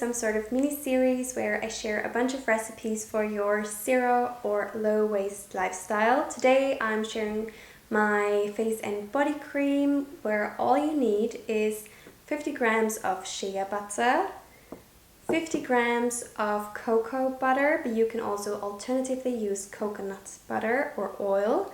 some sort of mini series where I share a bunch of recipes for your zero or low waste lifestyle. Today I'm sharing my face and body cream where all you need is 50 grams of shea butter, 50 grams of cocoa butter, but you can also alternatively use coconut butter or oil.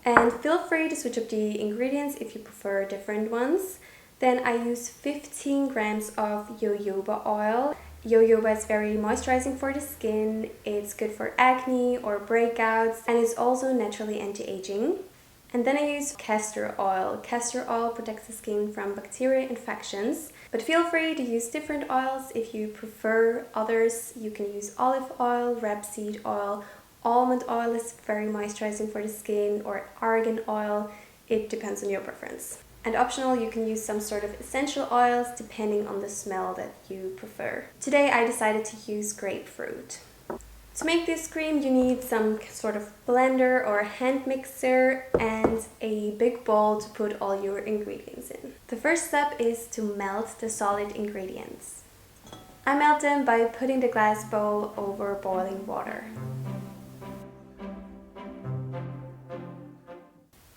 And feel free to switch up the ingredients if you prefer different ones. Then I use 15 grams of jojoba oil. Jojoba is very moisturizing for the skin, it's good for acne or breakouts, and it's also naturally anti-aging. And then I use castor oil. Castor oil protects the skin from bacterial infections, but feel free to use different oils if you prefer others. You can use olive oil, rapeseed oil, almond oil is very moisturizing for the skin, or argan oil. It depends on your preference. And optional, you can use some sort of essential oils depending on the smell that you prefer. Today I decided to use grapefruit. To make this cream you need some sort of blender or hand mixer and a big bowl to put all your ingredients in. The first step is to melt the solid ingredients. I melt them by putting the glass bowl over boiling water.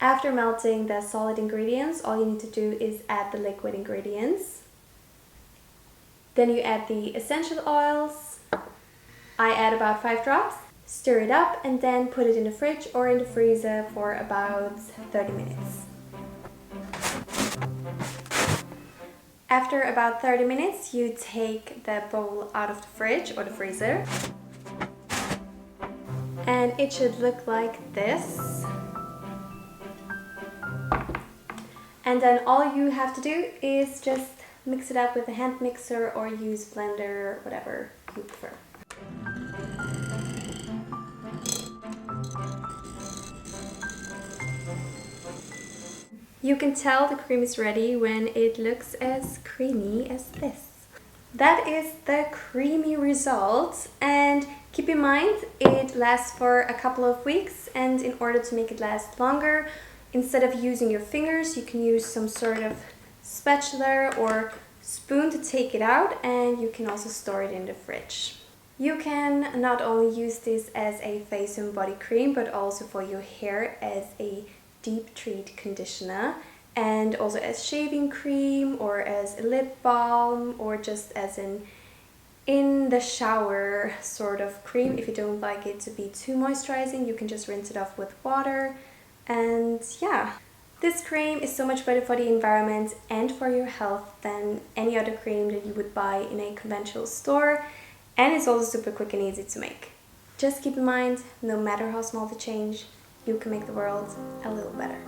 After melting the solid ingredients, all you need to do is add the liquid ingredients. Then you add the essential oils. I add about 5 drops, stir it up, and then put it in the fridge or in the freezer for about 30 minutes. After about 30 minutes, you take the bowl out of the fridge or the freezer. And it should look like this. And then all you have to do is just mix it up with a hand mixer or use blender, whatever you prefer. You can tell the cream is ready when it looks as creamy as this. That is the creamy result, and keep in mind it lasts for a couple of weeks, and in order to make it last longer, instead of using your fingers, you can use some sort of spatula or spoon to take it out, and you can also store it in the fridge. You can not only use this as a face and body cream, but also for your hair as a deep treat conditioner, and also as shaving cream or as a lip balm, or just as an in the shower sort of cream. If you don't like it to be too moisturizing, you can just rinse it off with water. And yeah, this cream is so much better for the environment and for your health than any other cream that you would buy in a conventional store, and it's also super quick and easy to make. Just keep in mind, no matter how small the change, you can make the world a little better.